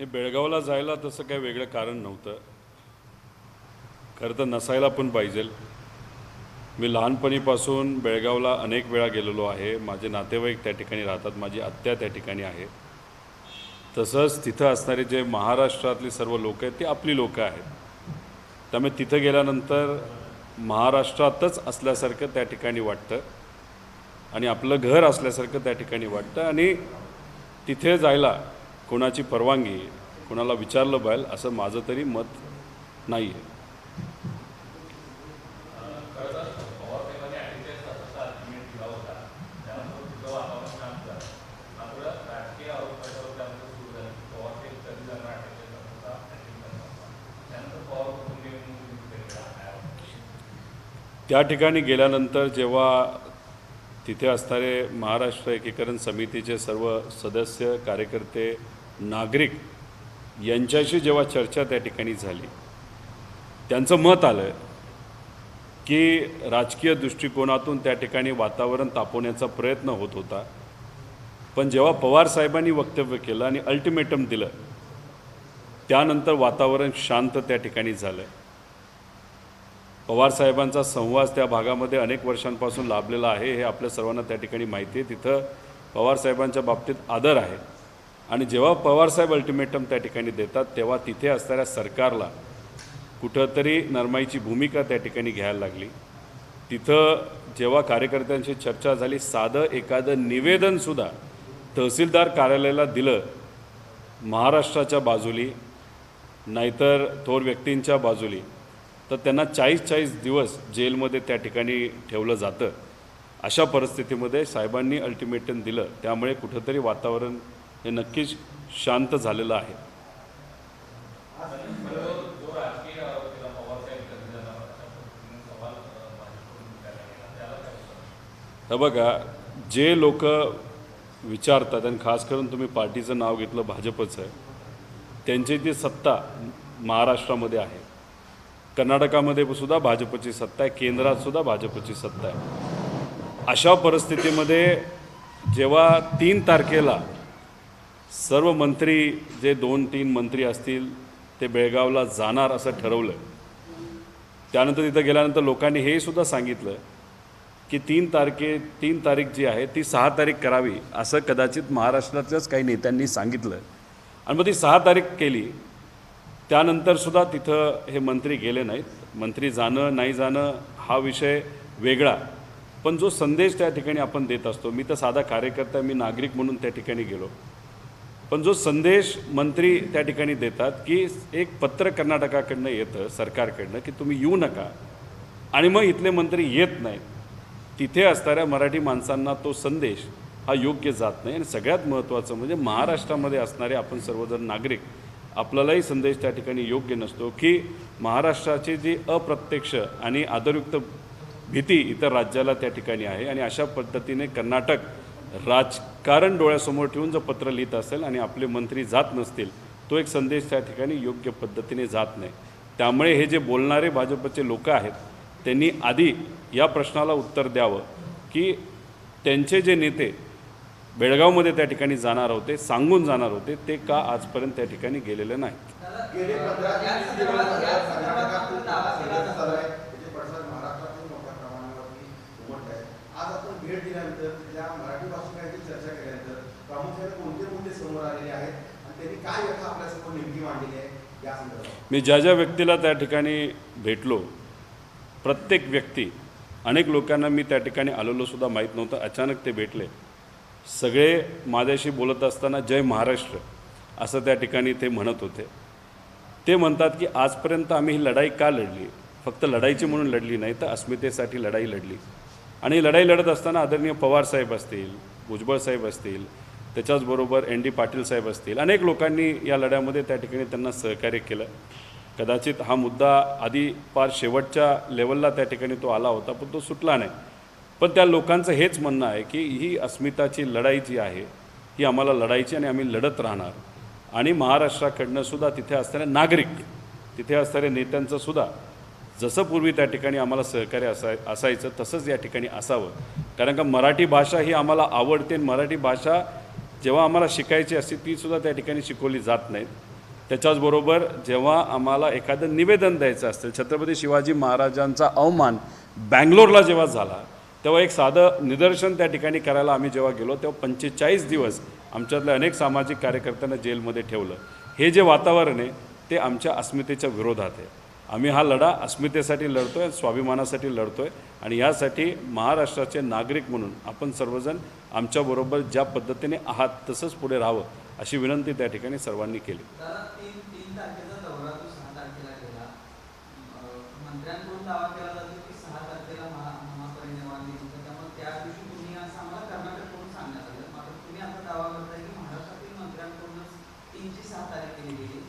हे बेळगावला जायला तसं काही वेगळं कारण नव्हतं. खरं तर नसायला पण पाहिजे. मी लहानपणीपासून बेळगावला अनेक वेळा गेलेलो आहे. माझे नातेवाईक त्या ठिकाणी राहतात, माझी आत्या त्या ठिकाणी आहे. तसंच तिथं असणारे जे महाराष्ट्रातली सर्व लोक आहेत ती आपली लोकं आहेत. त्यामुळे तिथं गेल्यानंतर महाराष्ट्रातच असल्यासारखं त्या ठिकाणी वाटतं आणि आपलं घर असल्यासारखं त्या ठिकाणी वाटतं. आणि तिथे जायला कोणाची परवानगी, कोणाला विचारलं पाहिजे असं माझं तरी मत नाही आहे. त्या ठिकाणी गेल्यानंतर जेव्हा तिथे असणारे महाराष्ट्र एकीकरण समितीचे सर्व सदस्य, कार्यकर्ते, नागरिक यांच्याशी जेव्हा चर्चा त्या ठिकाणी झाली, त्यांचं मत आलं की राजकीय दृष्टिकोनातून त्या ठिकाणी वातावरण तापवण्याचा प्रयत्न होत होता. पण जेव्हा पवार साहेबांनी वक्तव्य केलं आणि अल्टिमेटम दिलं, त्यानंतर वातावरण शांत त्या ठिकाणी झालं. पवारसाहेबांचा संवाद त्या भागामध्ये अनेक वर्षांपासून लाभलेला आहे, हे आपल्या सर्वांना त्या ठिकाणी माहिती आहे. तिथं पवारसाहेबांच्या बाबतीत आदर आहे. आणि जेव्हा पवारसाहेब अल्टिमेटम त्या ठिकाणी देतात, तेव्हा तिथे असणाऱ्या सरकारला कुठंतरी नरमाईची भूमिका त्या ठिकाणी घ्यायला लागली. तिथं जेव्हा कार्यकर्त्यांशी चर्चा झाली, साधं एखादं निवेदनसुद्धा तहसीलदार कार्यालयाला दिलं महाराष्ट्राच्या बाजूली, नाहीतर थोर व्यक्तींच्या बाजूली, तर त्यांना 40-40 दिवस जेलमध्ये त्या ठिकाणी ठेवलं जातं. अशा परिस्थितीमध्ये साहेबांनी अल्टिमेटम दिलं, त्यामुळे कुठंतरी वातावरण हे नक्कीच शांत झालेलं आहे. तर बघा, जे लोक विचारतात आणि खास करून तुम्ही पार्टीचं नाव घेतलं भाजपचं, त्यांची ती सत्ता महाराष्ट्रामध्ये आहे. कर्नाटकामध्ये सुद्धा भाजपची सत्ता आहे, केंद्रात सुद्धा भाजपची सत्ता आहे. अशा परिस्थितीमध्ये जेव्हा 3 तारखेला सर्व मंत्री, जे 2-3 मंत्री असतील, ते बेळगावला जाणार असं ठरवलं. त्यानंतर तिथं गेल्यानंतर लोकांनी हे सुद्धा सांगितलं की 3 तारीख जी आहे ती 6 तारीख करावी, असं कदाचित महाराष्ट्रातल्याच काही नेत्यांनी सांगितलं. आणि मग ती 6 तारीख केली. त्यानंतरसुद्धा तिथं हे मंत्री गेले नाहीत. मंत्री जाणं नाही जाणं हा विषय वेगळा, पण जो संदेश त्या ठिकाणी आपण देत असतो, मी तर साधा कार्यकर्ता, मी नागरिक म्हणून त्या ठिकाणी गेलो, पण जो संदेश मंत्री त्या ठिकाणी देतात की एक पत्र कर्नाटकाकडनं येतं सरकारकडनं की तुम्ही येऊ नका, आणि मग इथले मंत्री येत नाहीत, तिथे असणाऱ्या मराठी माणसांना तो संदेश हा योग्य जात नाही. आणि सगळ्यात महत्त्वाचं म्हणजे महाराष्ट्रामध्ये असणारे आपण सर्वजण नागरिक, आपल्यालाही संदेश त्या ठिकाणी योग्य नसतो की महाराष्ट्राची जी अप्रत्यक्ष आणि आदरयुक्त भीती इतर राज्याला त्या ठिकाणी आहे. आणि अशा पद्धतीने कर्नाटक राजकारण डोळ्यासमोर ठेवून जर पत्र लिहित असेल आणि आपले मंत्री जात नसतील, तो एक संदेश त्या ठिकाणी योग्य पद्धतीने जात नाही. त्यामुळे हे जे बोलणारे भाजपचे लोक आहेत, त्यांनी आधी या प्रश्नाला उत्तर द्यावं की त्यांचे जे नेते बेळगावमध्ये त्या ठिकाणी जाणार होते, सांगून जाणार होते, ते का आजपर्यंत त्या ठिकाणी गेलेले नाहीत. मी ज्या ज्या व्यक्तीला त्या ठिकाणी भेटलो, प्रत्येक व्यक्ती, अनेक लोकांना मी त्या ठिकाणी आलेलो सुद्धा माहीत नव्हतं, अचानक ते भेटले. सगळे माझ्याशी बोलत असताना जय महाराष्ट्र असं त्या ठिकाणी ते म्हणत होते. ते म्हणतात की आजपर्यंत आम्ही ही लढाई का लढली, फक्त लढाईची म्हणून लढली नाही, तर अस्मितेसाठी लढाई लढली. आणि लढाई लढत असताना आदरणीय पवारसाहेब असतील, भुजबळ साहेब असतील, त्याच्याचबरोबर ND पाटील साहेब असतील, अनेक लोकांनी या लढ्यामध्ये त्या ठिकाणी त्यांना सहकार्य केलं. कदाचित हा मुद्दा आधी फार शेवटच्या लेवलला त्या ठिकाणी तो आला होता, पण तो सुटला नाही. पण त्या लोकांचं हेच म्हणणं आहे की ही अस्मिताची लढाई जी आहे ही आम्हाला लढायची आणि आम्ही लढत राहणार. आणि महाराष्ट्राकडनं सुद्धा तिथे असणारे नागरिक, तिथे असणाऱ्या नेत्यांचं सुद्धा जसं पूर्वी त्या ठिकाणी आम्हाला सहकार्य असायचं तसंच या ठिकाणी असावं. कारण का मराठी भाषा ही आम्हाला आवडते. मराठी भाषा जेव्हा आम्हाला शिकायची असते तीसुद्धा त्या ठिकाणी शिकवली जात नाहीत. त्याच्याचबरोबर जेव्हा आम्हाला एखादं निवेदन द्यायचं असतं, छत्रपती शिवाजी महाराजांचा अवमान बँगलोरला जेव्हा झाला तेव्हा एक साधं निदर्शन त्या ठिकाणी करायला आम्ही जेव्हा गेलो तेव्हा 45 दिवस आमच्यातल्या अनेक सामाजिक कार्यकर्त्यांना जेलमध्ये ठेवलं. हे जे वातावरण आहे ते आमच्या अस्मितेच्या विरोधात आहे. आम्ही हा लढा अस्मितेसाठी लढतो आहे, स्वाभिमानासाठी लढतो आहे आणि यासाठी महाराष्ट्राचे नागरिक म्हणून आपण सर्वजण आमच्याबरोबर ज्या पद्धतीने आहात तसंच पुढे राहावं अशी विनंती त्या ठिकाणी सर्वांनी केली. तीन तारखेचा दौरा तो 6 तारखेला केला. मंत्र्यांकडून दावा केला जातो की 6 तारखेला महापरिनिर्वाण दिन होतं, त्यामुळे त्या दिवशी तुम्ही असं आम्हाला कर्नाटककडून सांगण्यात आलं. मात्र तुम्ही आता दावा करताय की महाराष्ट्रातील मंत्र्यांकडूनच 3 ची 6 तारीख केली गेली.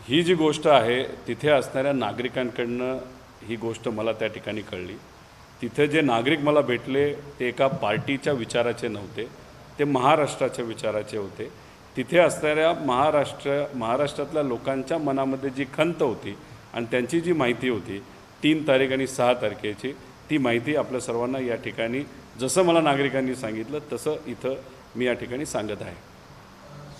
ही जी गोष्ट आहे तिथे असणाऱ्या नागरिकांकडनं ही गोष्ट मला त्या ठिकाणी कळली. तिथे जे नागरिक मला भेटले ते एका पार्टीच्या विचाराचे नव्हते, ते महाराष्ट्राच्या विचाराचे होते. तिथे असणाऱ्या महाराष्ट्रातल्या लोकांच्या मनामध्ये जी खंत होती आणि त्यांची जी माहिती होती 3 तारीख आणि 6 तारखेची, ती माहिती आपल्या सर्वांना या ठिकाणी जसं मला नागरिकांनी सांगितलं तसं इथं मी या ठिकाणी सांगत आहे.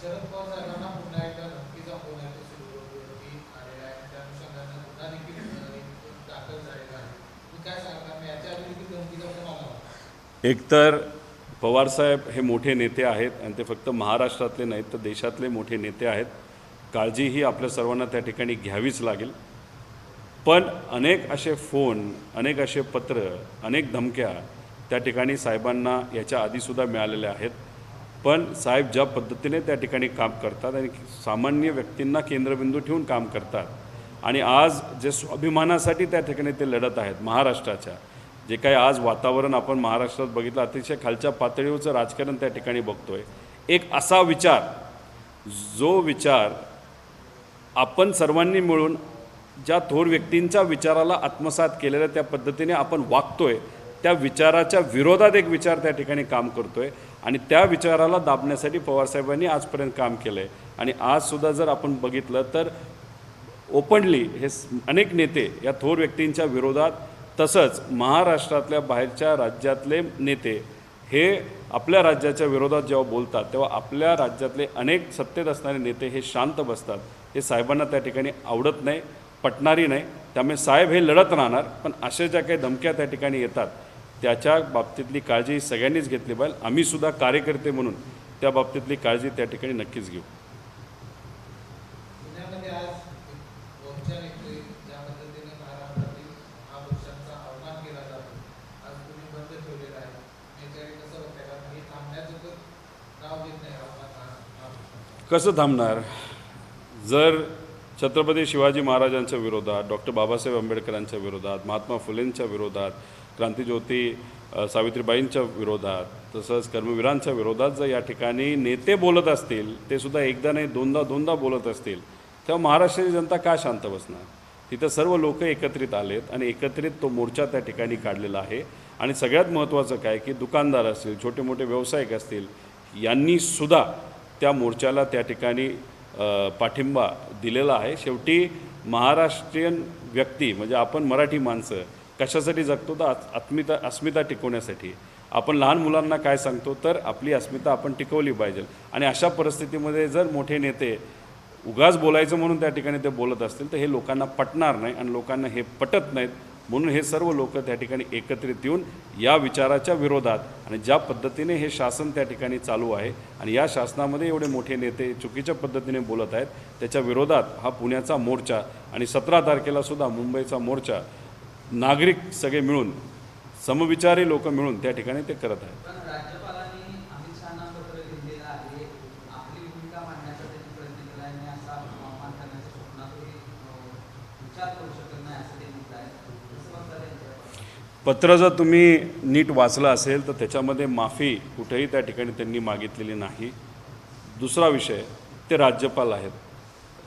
शरद पवार साहेबांना पुन्हा एकदा धमकीचा फोन आहे, सुरुवाती आलेला आहे, त्या अनुषंगाने पुन्हा देखील दाखल झालेला आहे. तुम्ही काय सांगता, मी याच्या आधी देखील धमकीचा फोन आला होता? एकतर पवारसाहेब हे मोठे नेते आहेत आणि ते फक्त महाराष्ट्रातले नाहीत तर देशातले मोठे नेते आहेत. काळजी ही आपल्या सर्वांना त्या ठिकाणी घ्यावीच लागेल. पण अनेक असे फोन, अनेक असे पत्र, अनेक धमक्या त्या ठिकाणी साहेबांना याच्या आधीसुद्धा मिळालेल्या आहेत. पण साहेब ज्या पद्धतीने त्या ठिकाणी काम करतात आणि सामान्य व्यक्तींना केंद्रबिंदू ठेवून काम करतात आणि आज जे स्वाभिमानासाठी त्या ठिकाणी ते लढत आहेत, महाराष्ट्राच्या जे काही आज वातावरण आपण महाराष्ट्रात बघितलं, अतिशय खालच्या पातळीवरचं राजकारण त्या ठिकाणी बघतोय. एक असा विचार, जो विचार आपण सर्वांनी मिळून ज्या थोर व्यक्तींच्या विचाराला आत्मसात केलेल्या त्या पद्धतीने आपण वागतोय, त्या विचाराच्या विरोधात एक विचार त्या ठिकाणी काम करतोय आणि त्या विचाराला दाबण्यासाठी पवारसाहेबांनी आजपर्यंत काम केलं आहे. आणि आजसुद्धा जर आपण बघितलं तर ओपनली हे अनेक नेते या थोर व्यक्तींच्या विरोधात, तसंच महाराष्ट्रातल्या बाहेरच्या राज्यातले नेते हे आपल्या राज्याच्या विरोधात जेव्हा बोलतात तेव्हा आपल्या राज्यातले अनेक सत्तेत असणारे नेते हे शांत बसतात. हे साहेबांना त्या ठिकाणी आवडत नाही, पटणारी नाही. त्यामुळे साहेब हे लढत राहणार. पण अशा ज्या काही धमक्या त्या ठिकाणी येतात त्याच्या बाबतीतली काळजी सगळ्यांनीच घेतली पाहिजे. आम्हीसुद्धा कार्यकर्ते म्हणून त्या बाबतीतली काळजी त्या ठिकाणी नक्कीच घेऊ. पुण्यामध्ये आज वंशा नेते ज्या पद्धतीने महाराष्ट्रातील महापुरुषांचा अवमान केला जातो, आज तुम्ही बंद ठेवलेला आहे, याच्याकडे कसं बघताय? कारण हे थांबण्याचं तर नाव घेत नाही आपण. कसं थांबणार? जर छत्रपती शिवाजी महाराजांच्या विरोधात, डॉक्टर बाबासाहेब आंबेडकरांच्या विरोधात, महात्मा फुलेंच्या विरोधात, क्रांतिज्योती सावित्रीबाईंच्या विरोधात, तसंच कर्मवीरांच्या विरोधात जर या ठिकाणी नेते बोलत असतील, ते सुद्धा एकदा नाही दोनदा बोलत असतील, तेव्हा महाराष्ट्राची जनता का शांत बसणार? तिथं सर्व लोक एकत्रित आलेत आणि एकत्रित तो मोर्चा त्या ठिकाणी काढलेला आहे. आणि सगळ्यात महत्त्वाचं काय की दुकानदार असतील, छोटे मोठे व्यावसायिक असतील, यांनीसुद्धा त्या मोर्चाला त्या ठिकाणी पाठिंबा दिलेला आहे. शेवटी महाराष्ट्रीयन व्यक्ती म्हणजे आपण मराठी माणसं कशासाठी जगतो तर अस्मिता टिकवण्यासाठी. आपण लहान मुलांना काय सांगतो तर आपली अस्मिता आपण टिकवली पाहिजे. आणि अशा परिस्थितीमध्ये जर मोठे नेते उगाच बोलायचं म्हणून त्या ठिकाणी ते बोलत असतील तर हे लोकांना पटणार नाही आणि लोकांना हे पटत नाहीत. म्हणून हे सर्व लोक त्या ठिकाणी एकत्रित येऊन या विचाराच्या विरोधात आणि ज्या पद्धतीने हे शासन त्या ठिकाणी चालू आहे आणि या शासनामध्ये एवढे मोठे नेते चुकीच्या पद्धतीने बोलत आहेत त्याच्या विरोधात हा पुण्याचा मोर्चा आणि 17 तारखेलासुद्धा मुंबईचा मोर्चा नागरिक सगळे मिळून, समविचारी लोक मिळून त्या ठिकाणी ते करत आहेत. राज्यपालांनी अमित शहाना पत्र लिहिलेलं आहे, आपली भूमिका मांडण्याचा त्यांनी प्रयत्न केला आहे आणि असा अपमान करण्याच्या स्वप्नातही विचार करू शकत नाही असं ते म्हटलं आहे. कसं बघता त्यांच्या पत्र जर तुम्ही नीट वाचलं असेल तर त्याच्यामध्ये माफी कुठेही त्या ठिकाणी त्यांनी मागितलेली नाही. दुसरा विषय, ते राज्यपाल आहेत.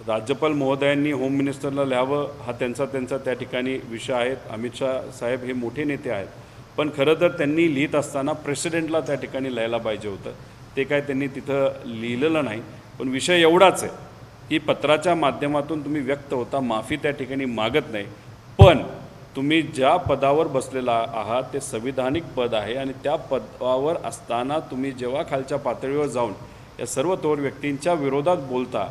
राज्यपाल महोदयांनी होम मिनिस्टरला लिहावं हा त्यांचा त्या ठिकाणी विषय आहे. अमित शाह साहेब हे मोठे नेते आहेत, पण खरं तर त्यांनी लिहित असताना प्रेसिडेंटला त्या ठिकाणी लिहायला पाहिजे होतं. ते काय त्यांनी तिथं लिहिलेलं नाही. पण विषय एवढाच आहे की पत्राच्या माध्यमातून तुम्ही व्यक्त होता, माफी त्या ठिकाणी मागत नाही. पण तुम्ही ज्या पदावर बसलेला आहात ते संविधानिक पद आहे आणि त्या पदावर असताना तुम्ही जेव्हा खालच्या पातळीवर जाऊन या सर्व थोर व्यक्तींच्या विरोधात बोलता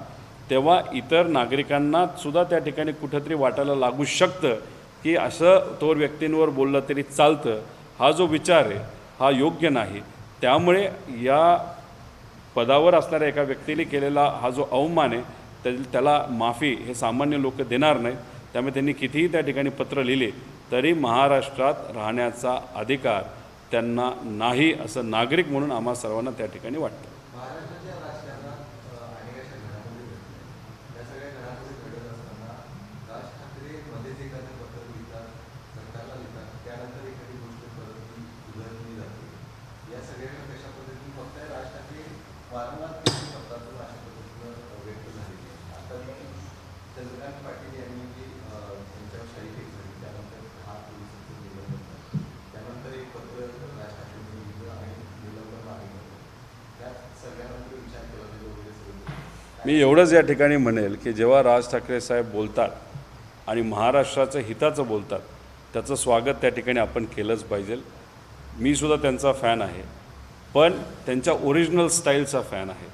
तेव्हा इतर नागरिकांना सुद्धा त्या ठिकाणी कुठंतरी वाटायला लागू शकतं की असं थोर व्यक्तींवर बोललं तरी चालतं. हा जो विचार आहे हा योग्य नाही. त्यामुळे या पदावर असणाऱ्या एका व्यक्तीने केलेला हा जो अवमान आहे त्याला माफी हे सामान्य लोक देणार नाहीत. त्यामुळे त्यांनी कितीही त्या ठिकाणी पत्र लिहिले तरी महाराष्ट्रात राहण्याचा अधिकार त्यांना नाही असं नागरिक म्हणून आम्हा सर्वांना त्या ठिकाणी वाटतं. महाराष्ट्राच्या राजकारणात अनेक अशा घडामोडी घडल्या. या सगळ्या घडामोडी घडत असताना राज ठाकरे मध्येच एखादं पत्र लिहितात, सरकारला लिहितात, त्यानंतर एखादी गोष्ट परत ती उधळली जाते. या सगळ्यांना कशा पद्धतीने फक्त राज ठाकरे वारंवार त्यांची शब्दातून अशा पद्धतीनं व्यक्त झालेली आहे. आता चंद्रकांत पाटील यांनी जी त्यांच्यावर शाही केस झाली त्यानंतर 10 पोलिसांचं निलंबन झालं. त्यानंतर एक पत्र राज ठाकरेंनी लिहिलं आणि निलंबन मागितलं. सगळ्यांना विचार केला वगैरे सगळं. मी एवढंच या ठिकाणी म्हणेल की जेव्हा राज ठाकरे साहेब बोलतात आणि महाराष्ट्राचं हिताचं बोलतात त्याचं स्वागत त्या ठिकाणी आपण केलंच पाहिजे. मी सुद्धा त्यांचा फॅन आहे, पण त्यांच्या ओरिजिनल स्टाईलचा फॅन आहे.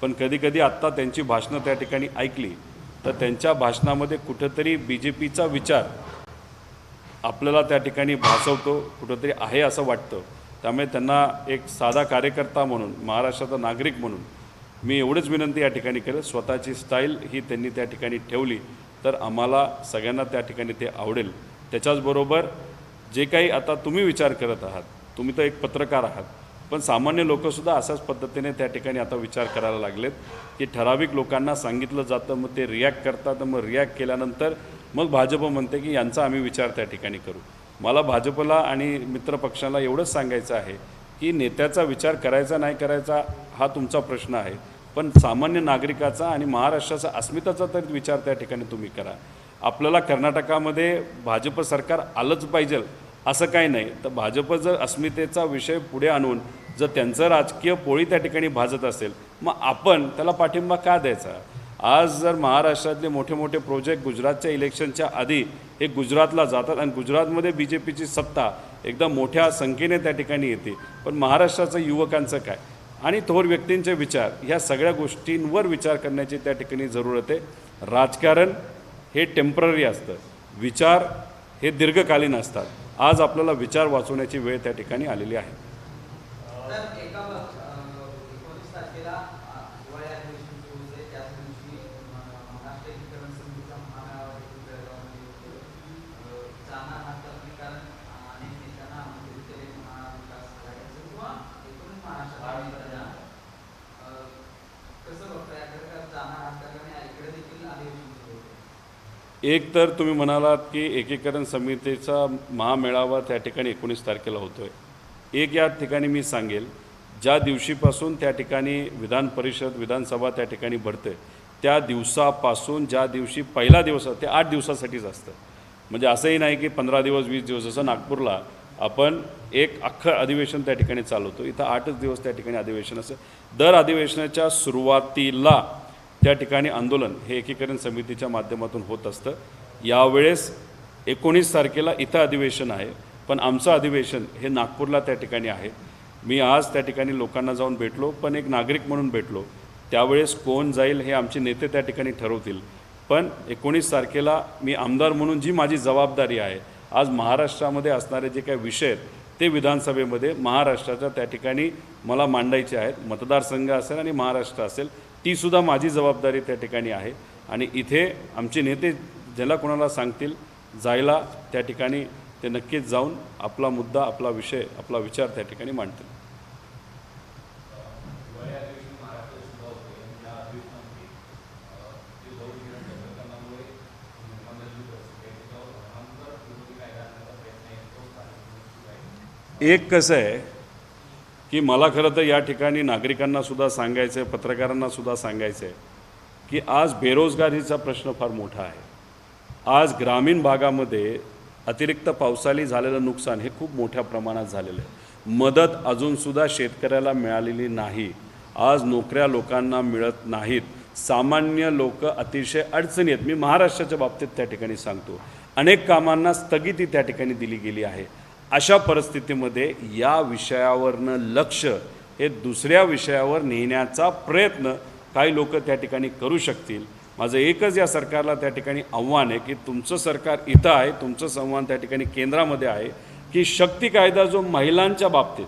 पण कधीकधी आत्ता त्यांची भाषणं त्या ठिकाणी ऐकली तर त्यांच्या भाषणामध्ये कुठंतरी BJPचा विचार आपल्याला त्या ठिकाणी भासवतो, कुठंतरी आहे असं वाटतं. त्यामुळे त्यांना एक साधा कार्यकर्ता म्हणून, महाराष्ट्राचा नागरिक म्हणून मी एवढंच विनंती या ठिकाणी करेल, स्वतःची स्टाईल ही त्यांनी त्या ठिकाणी ठेवली तर आम्हाला सगळ्यांना त्या ठिकाणी ते आवडेल. त्याच्याचबरोबर जे काही आता तुम्ही विचार करत आहात, तुम्ही तर एक पत्रकार आहात, पण सामान्य लोकंसुद्धा अशाच पद्धतीने त्या ठिकाणी आता विचार करायला लागलेत की ठराविक लोकांना सांगितलं जातं, मग ते रिॲक्ट करतात, मग रिॲक्ट केल्यानंतर मग भाजप म्हणते की यांचा आम्ही विचार त्या ठिकाणी करू. मला भाजपला आणि मित्रपक्षाला एवढंच सांगायचं आहे की नेत्याचा विचार करायचा नाही करायचा हा तुमचा प्रश्न आहे, पण सामान्य नागरिकाचा आणि महाराष्ट्राचा अस्मिताचा तरी विचार त्या ठिकाणी तुम्ही करा. आपल्याला कर्नाटकामध्ये भाजप सरकार आलंच पाहिजे असं काही नाही. तर भाजप जर अस्मितेचा विषय पुढे आणून जर त्यांचं राजकीय पोळी त्या ठिकाणी भाजत असेल मग आपण त्याला पाठिंबा का द्यायचा. आज जर महाराष्ट्रातले मोठे मोठे प्रोजेक्ट गुजरातच्या इलेक्शनच्या आधी हे गुजरातला जातात आणि गुजरातमध्ये BJPची सत्ता एकदम मोठ्या संख्येने त्या ठिकाणी येते, पण महाराष्ट्राचं युवकांचं काय आणि थोर व्यक्तींचे विचार ह्या सगळ्या गोष्टींवर विचार करण्याची त्या ठिकाणी जरूरत आहे. राजकारण हे टेम्पररी असतं, विचार हे दीर्घकालीन असतात. आज आपल्याला विचार वाचवण्याची वेळ त्या ठिकाणी आलेली आहे. तर 19 तारखेला हिवाळी अधिवेशन सुरू होते. त्याच दिवशी महाराष्ट्र एकीकरण समितीचा महामेळावा देखील बेळगावमध्ये होतो. जाणार हा त्यातली कारण अनेक नेत्यांना आमंत्रित केले महाविकास आघाडीचं किंवा एकूणच महाराष्ट्रात कसं बघता याकडे जाणार हा कारण इकडे देखील अधिवेशन सुरू होते. एक तर तुम्ही म्हणालात की एकीकरण समितीचा महामेळावा त्या ठिकाणी 19 तारखेला होतो आहे. एक या ठिकाणी मी सांगेल, ज्या दिवशीपासून त्या ठिकाणी विधान परिषद विधानसभा त्या ठिकाणी भरते त्या दिवसापासून ज्या दिवशी पहिला दिवस ते 8 दिवसासाठीच असतं. म्हणजे असंही नाही की 15 दिवस 20 दिवस. जसं नागपूरला आपण एक अख्खं अधिवेशन त्या ठिकाणी चालवतो, इथं 8च दिवस त्या ठिकाणी अधिवेशन असतं. दर अधिवेशनाच्या सुरुवातीला त्या ठिकाणी आंदोलन हे एकीकरण समितीच्या माध्यमातून होत असतं. यावेळेस 19 तारखेला इथं अधिवेशन आहे, पण आमचं अधिवेशन हे नागपूरला त्या ठिकाणी आहे. मी आज त्या ठिकाणी लोकांना जाऊन भेटलो, पण एक नागरिक म्हणून भेटलो. त्यावेळेस कोण जाईल हे आमचे नेते त्या ठिकाणी ठरवतील. पण 19 तारखेला मी आमदार म्हणून जी माझी जबाबदारी आहे, आज महाराष्ट्रामध्ये असणारे जे काही विषय आहेत ते विधानसभेमध्ये महाराष्ट्राच्या त्या ठिकाणी मला मांडायचे आहेत. मतदारसंघ असेल आणि महाराष्ट्र असेल तीसुद्धा माझी जबाबदारी त्या ठिकाणी आहे. आणि इथे आमचे नेते ज्याला कोणाला सांगतील जायला त्या ठिकाणी ते नक्कीच जाऊन आपला मुद्दा, आपला विषय, आपला विचार त्या ठिकाणी मांडतील. एक कसं आहे की मला खरं तर या ठिकाणी नागरिकांनासुद्धा सांगायचं आहे, पत्रकारांनासुद्धा सांगायचं आहे की आज बेरोजगारीचा प्रश्न फार मोठा आहे. आज ग्रामीण भागामध्ये अतिरिक्त पावसाळी झालेलं नुकसान हे खूप मोठ्या प्रमाणात झालेलं आहे. मदत अजूनसुद्धा शेतकऱ्याला मिळालेली नाही. आज नोकऱ्या लोकांना मिळत नाहीत. सामान्य लोक अतिशय अडचणी आहेत. मी महाराष्ट्राच्या बाबतीत त्या ठिकाणी सांगतो, अनेक कामांना स्थगिती त्या ठिकाणी दिली गेली आहे. अशा परिस्थितीमध्ये या विषयावरनं लक्ष हे दुसऱ्या विषयावर नेण्याचा प्रयत्न काही लोक त्या ठिकाणी करू शकतील. माझं एकच या सरकारला त्या ठिकाणी आव्हान आहे की तुमचं सरकार इथं आहे, तुमचं संवाद त्या ठिकाणी केंद्रामध्ये आहे की शक्ती कायदा जो महिलांच्या बाबतीत,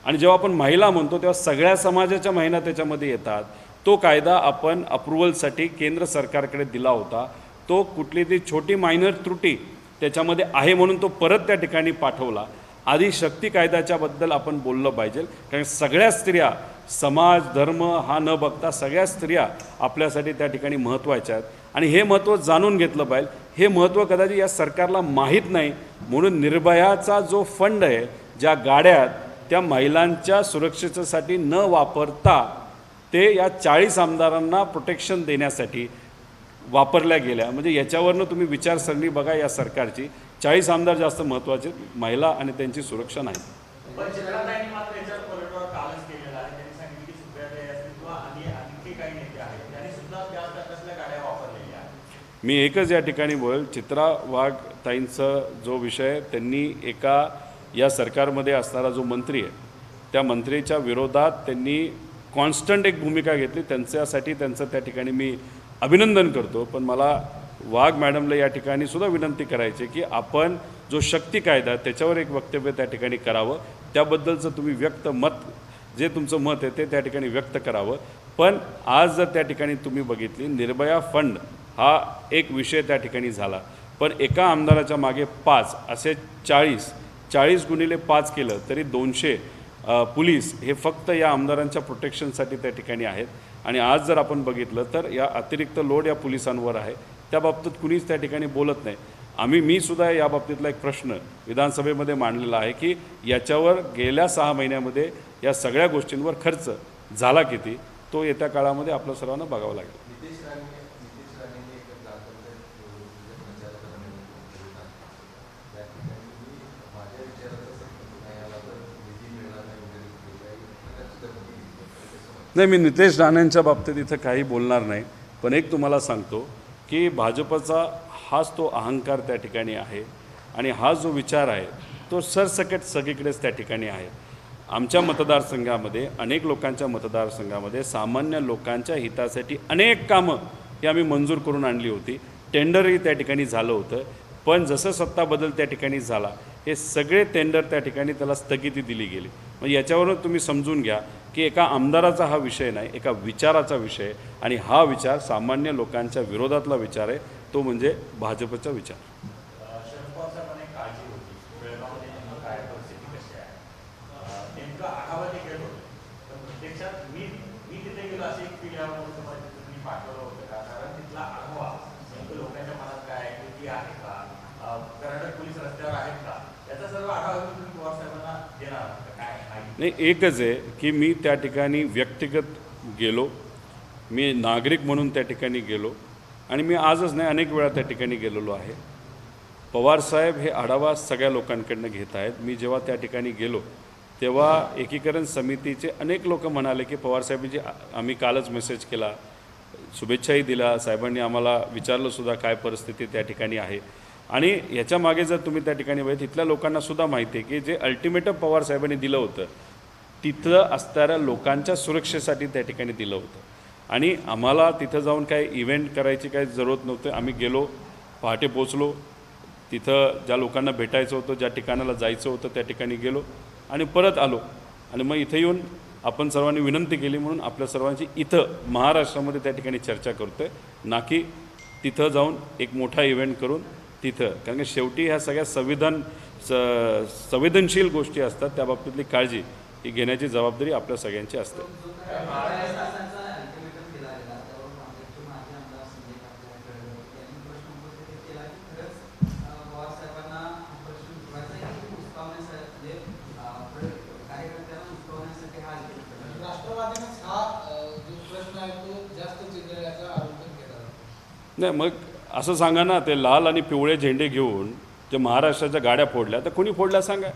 आणि जेव्हा आपण महिला म्हणतो तेव्हा सगळ्या समाजाच्या महिला त्याच्यामध्ये येतात, तो कायदा आपण अप्रुव्हलसाठी केंद्र सरकारकडे दिला होता. तो कुठली ती छोटी मायनर त्रुटी त्याच्यामध्ये आहे म्हणून तो परत त्या ठिकाणी पाठवला. आधी शक्ती कायद्याच्याबद्दल आपण बोललं पाहिजे, कारण सगळ्या स्त्रिया, समाज धर्म हा न बघता सगळ्या स्त्रिया आपल्यासाठी त्या ठिकाणी महत्त्वाच्या आहेत आणि हे महत्त्व जाणून घेतलं पाहिजे. हे महत्त्व कदाचित या सरकारला माहीत नाही, म्हणून निर्भयाचा जो फंड आहे, ज्या गाड्या त्या महिलांच्या सुरक्षेसाठी न वापरता ते या 40 आमदारांना प्रोटेक्शन देण्यासाठी वापरल्या गेल्या. म्हणजे याच्यावरनं तुम्ही विचारसरणी बघा या सरकारची. 40 आमदार जास्त महत्त्वाचे, महिला आणि त्यांची सुरक्षा नाही. पण चित्राताईंनी मात्र याच्यावर पलटवार कालच केलेला आहे. त्यांनी सांगितलं की सुप्रियाताई असतील किंवा आणखी काही नेते आहेत त्यांनी सुद्धा त्याच प्रकारच्या गाड्या वापरलेल्या आहेत. मी एकच या ठिकाणी बोल, चित्रा वाघ ताईंचा जो विषय, त्यांनी एका या सरकारमध्ये असणारा जो मंत्री आहे त्या मंत्रीच्या विरोधात त्यांनी कॉन्स्टंट एक भूमिका घेतली. त्यांच्यासाठी त्यांचं त्या ठिकाणी मी अभिनंदन करतो. पण मला वाघ मॅडमला या ठिकाणी सुद्धा विनंती करायची की आपण जो शक्ती कायदा त्याच्यावर एक वक्तव्य त्या ठिकाणी करावं. त्याबद्दलचं तुम्ही जे तुमचं मत आहे ते त्या ठिकाणी व्यक्त करावं. पण आज जर त्या ठिकाणी तुम्ही बघितली, निर्भया फंड हा एक विषय त्या ठिकाणी झाला, पण एका आमदाराच्या मागे 5 असे 40 गुणिले 5 केलं तरी 200 पोलीस हे फक्त या आमदारांच्या प्रोटेक्शनसाठी त्या ठिकाणी आहेत. आणि आज जर आपण बघितलं तर या अतिरिक्त लोड या पोलिसांवर आहे. त्या बाबतीत कुणीच त्या ठिकाणी बोलत नाही. मी सुद्धा या बाबतीतला एक प्रश्न विधानसभेमध्ये मांडलेला आहे की याच्यावर गेल्या 6 महिन्यामध्ये या सगळ्या गोष्टींवर खर्च झाला किती, तो येत्या काळामध्ये आपल्या सर्वांना बघावं लागेल. नितेश राणेंनी एक ग्रामपंचायत निवडणुकीच्या प्रचारादरम्यान बोलताना त्या ठिकाणी तुम्ही माझ्या विचाराचा संपर्क नाही आला तर निधी मिळणार नाही वगैरे काही प्रकारची धमकी दिली. नाही, मी नितेश राणेंच्या बाबतीत इथं काही बोलणार नाही. पण एक तुम्हाला सांगतो की भाजपचा हाच तो अहंकार त्या ठिकाणी आहे आणि हा जो विचार आहे तो सरसकट सगळीकडेच त्या ठिकाणी आहे. आमच्या मतदारसंघामध्ये, अनेक लोकांच्या मतदारसंघामध्ये सामान्य लोकांच्या हितासाठी अनेक कामं ही आम्ही मंजूर करून आणली होती. टेंडरही त्या ठिकाणी झालं होतं. पण जसं सत्ता बदल त्या ठिकाणी झाला, हे सगळे टेंडर त्या ठिकाणी त्याला स्थगिती दिली गेली. म्हणजे याच्यावरून तुम्ही समजून घ्या की एका आमदाराचा हा विषय नाही, एका विचाराचा विषय आहे. आणि हा विचार सामान्य लोकांच्या विरोधातला विचार आहे, तो म्हणजे भाजपचा विचार. शरद पवार साहेबांना एक काळजी होती बेळगावमध्ये नेमकं काय परिस्थिती कशी आहे, नेमकं आढावा ते घेत होते. तर प्रत्यक्षात मी तिथे गेलो असे एक फील यावर तुम्ही पाठवलं होतं का? कारण तिथला आढावा नेमकं लोकांच्या मनात काय आहे, किती आहे का, कर्नाटक पोलीस रस्त्यावर आहेत का, याचा सर्व आढावा तुम्ही पवार साहेबांना देणार आहात का? काय नाही, एकच आहे की मी त्या ठिकाणी व्यक्तिगत गेलो, मी नागरिक म्हणून त्या ठिकाणी गेलो आणि मी आजच नाही अनेक वेळा त्या ठिकाणी गेलेलो आहे. पवारसाहेब हे आढावा सगळ्या लोकांकडनं घेत आहेत. मी जेव्हा त्या ठिकाणी गेलो तेव्हा एकीकरण समितीचे अनेक लोक म्हणाले की पवारसाहेबांची आम्ही कालच मेसेज केला, शुभेच्छाही दिल्या, साहेबांनी आम्हाला विचारलंसुद्धा काय परिस्थिती त्या ठिकाणी आहे. आणि याच्यामागे जर तुम्ही त्या ठिकाणी बघितलं, तिथल्या लोकांनासुद्धा माहिती आहे की जे अल्टिमेटम पवारसाहेबांनी दिलं होतं तिथं असणाऱ्या लोकांच्या सुरक्षेसाठी त्या ठिकाणी दिलं होतं. आणि आम्हाला तिथं जाऊन काय इव्हेंट करायची काही जरूरत नव्हती. आम्ही गेलो, पहाटे पोचलो, तिथं ज्या लोकांना भेटायचं होतं, ज्या ठिकाणाला जायचं होतं त्या ठिकाणी गेलो आणि परत आलो. आणि मग इथं येऊन आपण सर्वांनी विनंती केली म्हणून आपल्या सर्वांची इथं महाराष्ट्रामध्ये त्या ठिकाणी चर्चा करतो आहे, ना की तिथं जाऊन एक मोठा इव्हेंट करून तिथं. कारण की शेवटी ह्या सगळ्या संवेदनशील गोष्टी असतात, त्या बाबतीतली काळजी ही घेण्याची जबाबदारी आपल्या सगळ्यांची असते. राष्ट्रवादीनेच हा जो प्रश्न आहे तो जास्त चिघळण्याचा आरोप केला. नाही, मग असं सांगा ना, ते लाल आणि पिवळे झेंडे घेऊन जे महाराष्ट्राच्या गाड्या फोडल्या, तर कोणी फोडल्या सांगा.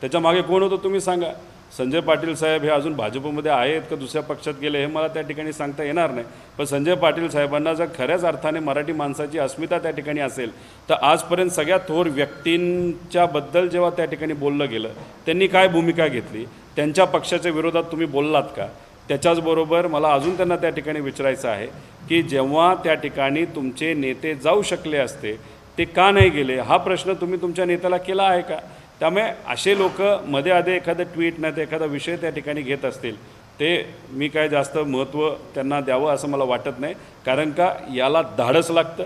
त्याच्या मागे कोण होतं तुम्ही सांगा. संजय पाटील साहेब हे अजून भाजपमध्ये आहेत का दुसऱ्या पक्षात गेले हे मला त्या ठिकाणी सांगता येणार नाही. पण संजय पाटील साहेबांना जर खऱ्याच अर्थाने मराठी माणसाची अस्मिता त्या ठिकाणी असेल तर आजपर्यंत सगळ्या थोर व्यक्तींच्याबद्दल जेव्हा त्या ठिकाणी बोललं गेलं त्यांनी काय भूमिका घेतली, त्यांच्या पक्षाच्या विरोधात तुम्ही बोललात का, त्याच्याचबरोबर मला अजून त्यांना त्या ठिकाणी विचारायचं आहे की जेव्हा त्या ठिकाणी तुमचे नेते जाऊ शकले असते ते का नाही गेले, हा प्रश्न तुम्ही तुमच्या नेत्याला केला आहे का? त्यामुळे असे लोक मध्ये आधे एखादं ट्विट नाही तर एखादा विषय त्या ठिकाणी घेत असतील ते मी काय जास्त महत्त्व त्यांना द्यावं असं मला वाटत नाही. कारण का याला धाडस लागतं.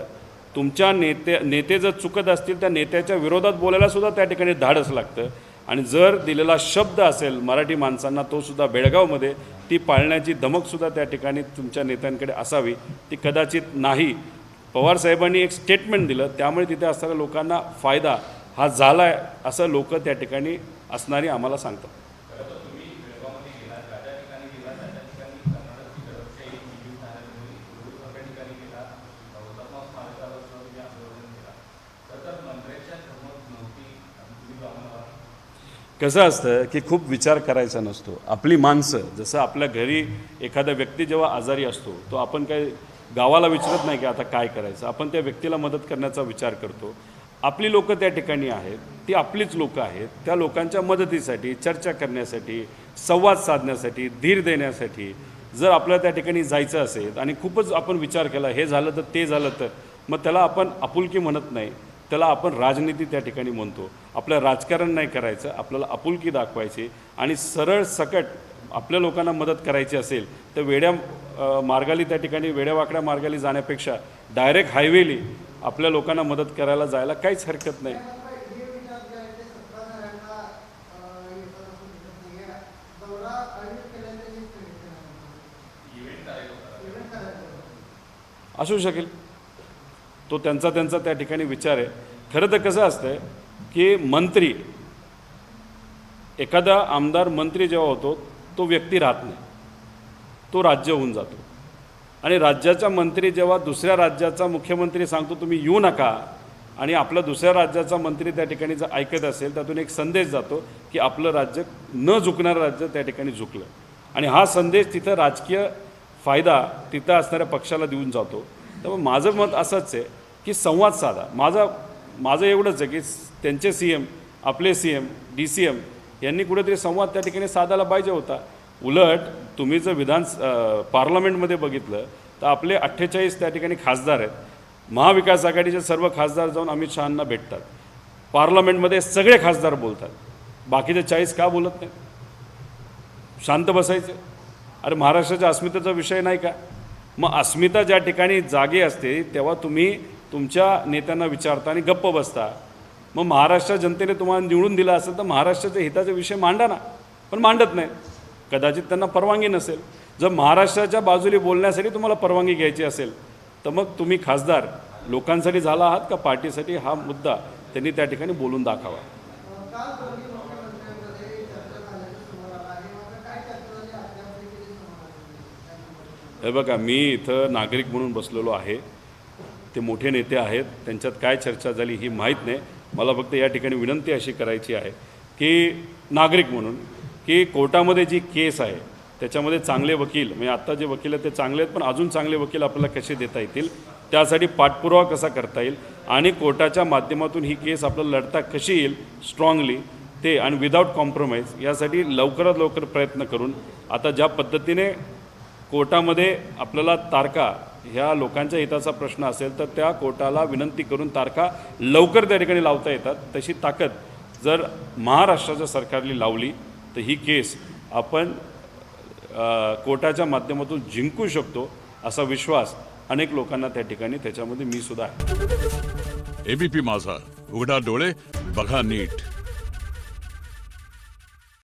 तुमच्या नेते जर चुकत असतील त्या नेत्याच्या विरोधात बोलायलासुद्धा त्या ठिकाणी धाडस लागतं. आणि जर दिलेला शब्द असेल मराठी माणसांना तोसुद्धा बेळगावमध्ये ती पाळण्याची धमकसुद्धा त्या ठिकाणी तुमच्या नेत्यांकडे असावी, ती कदाचित नाही. पवारसाहेबांनी एक स्टेटमेंट दिलं त्यामुळे तिथे असणाऱ्या लोकांना फायदा हा झाला आहे असं लोक त्या ठिकाणी असणारी आम्हाला सांगतात. कसं असतं की खूप विचार करायचा नसतो. आपली माणसं जसं आपल्या घरी एखादा व्यक्ती जेव्हा आजारी असतो तो आपण काय गावाला विचारत नाही की आता काय करायचं, आपण त्या व्यक्तीला मदत करण्याचा विचार करतो. आपली लोकं त्या ठिकाणी आहेत, ती आपलीच लोकं आहेत. त्या लोकांच्या मदतीसाठी, चर्चा करण्यासाठी, संवाद साधण्यासाठी, धीर देण्यासाठी जर आपल्याला त्या ठिकाणी जायचं असेल आणि खूपच आपण विचार केला हे झालं तर ते झालं तर मग त्याला आपण आपुलकी म्हणत नाही, त्याला आपण राजनीती त्या ठिकाणी म्हणतो. आपलं राजकारण नाही करायचं, आपल्याला आपुलकी दाखवायची आणि सरळ सकट आपल्या लोकांना मदत करायची असेल तर वेड्या मार्गाली त्या ठिकाणी वेड्यावाकड्या मार्गाली जाण्यापेक्षा डायरेक्ट हायवेली आपल्या लोकांना मदत करायला जायला काहीच हरकत नाही. असू शकेल, तो त्यांचा त्या ठिकाणी विचार आहे. खरं तर कसं असतं की मंत्री, एखादा आमदार मंत्री जेव्हा होतो तो व्यक्ती राहत नाही, तो राज्य होऊन जातो. आणि राज्याचा मंत्री जेव्हा दुसऱ्या राज्याचा मुख्यमंत्री सांगतो तुम्ही येऊ नका आणि आपला दुसऱ्या राज्याचा मंत्री त्या ठिकाणी जर ऐकत असेल त्यातून एक संदेश जातो की आपलं राज्य न झुकणारं राज्य त्या ठिकाणी झुकलं. आणि हा संदेश तिथं राजकीय फायदा तिथं असणाऱ्या पक्षाला देऊन जातो. त्यामुळे माझं मत असंच आहे की संवाद साधा. माझं एवढंच आहे की त्यांचे CM, आपले CM, DCM यांनी कुठेतरी संवाद त्या ठिकाणी साधायला पाहिजे होता. उलट तुम्ही जर पार्लमेंटमध्ये बघितलं तर आपले 48 त्या ठिकाणी खासदार आहेत. महाविकास आघाडीचे सर्व खासदार जाऊन अमित शहांना भेटतात. पार्लमेंटमध्ये सगळे खासदार बोलतात, बाकीचे 40 का बोलत नाही? शांत बसायचे. अरे महाराष्ट्राच्या अस्मितेचा विषय नाही का? मग अस्मिता ज्या ठिकाणी जागे असते तेव्हा तुम्ही तुमच्या नेत्यांना विचारता आणि गप्प बसता. मग महाराष्ट्र जनतेने तुम्हाला निवडून दिला असेल तर महाराष्ट्राच्या हिताचे विषय मांडा ना, पण मांडत नाही. कदाचित त्यांना परवानगी नसेल. जर महाराष्ट्राच्या बाजूने बोलण्यासाठी तुम्हाला परवानगी घ्यायची असेल तर मग तुम्ही खासदार लोकांसाठी झाला आहात का पार्टीसाठी, हा मुद्दा त्यांनी त्या ठिकाणी बोलून दाखवा. हे बघा, मी इथं नागरिक म्हणून बसलेलो आहे. ते मोठे नेते आहेत, त्यांच्यात काय चर्चा झाली ही माहीत नाही. मला फक्त या ठिकाणी विनंती अशी करायची आहे की नागरिक म्हणून की कोर्टामध्ये जी केस आहे त्याच्यामध्ये चांगले वकील, म्हणजे आत्ता जे वकील आहेत ते चांगले आहेत, पण अजून चांगले वकील आपल्याला कसे देता येतील, त्यासाठी पाठपुरावा कसा करता येईल आणि कोर्टाच्या माध्यमातून ही केस आपल्याला लढता कशी येईल स्ट्रॉंगली ते आणि विदाऊट कॉम्प्रोमाइज, यासाठी लवकरात लवकर प्रयत्न करून आता ज्या पद्धतीने कोर्टामध्ये आपल्याला तारखा ह्या लोकांच्या हिताचा प्रश्न असेल तर त्या कोर्टाला विनंती करून तारखा लवकर त्या ठिकाणी लावता येतात. तशी ताकद जर महाराष्ट्राच्या सरकारने लावली तर ही केस आपण कोर्टाच्या माध्यमातून जिंकू शकतो असा विश्वास अनेक लोकांना त्या ठिकाणी, त्याच्यामध्ये मी सुद्धा आहे. ABP माझा, उघडा डोळे बघा नीट.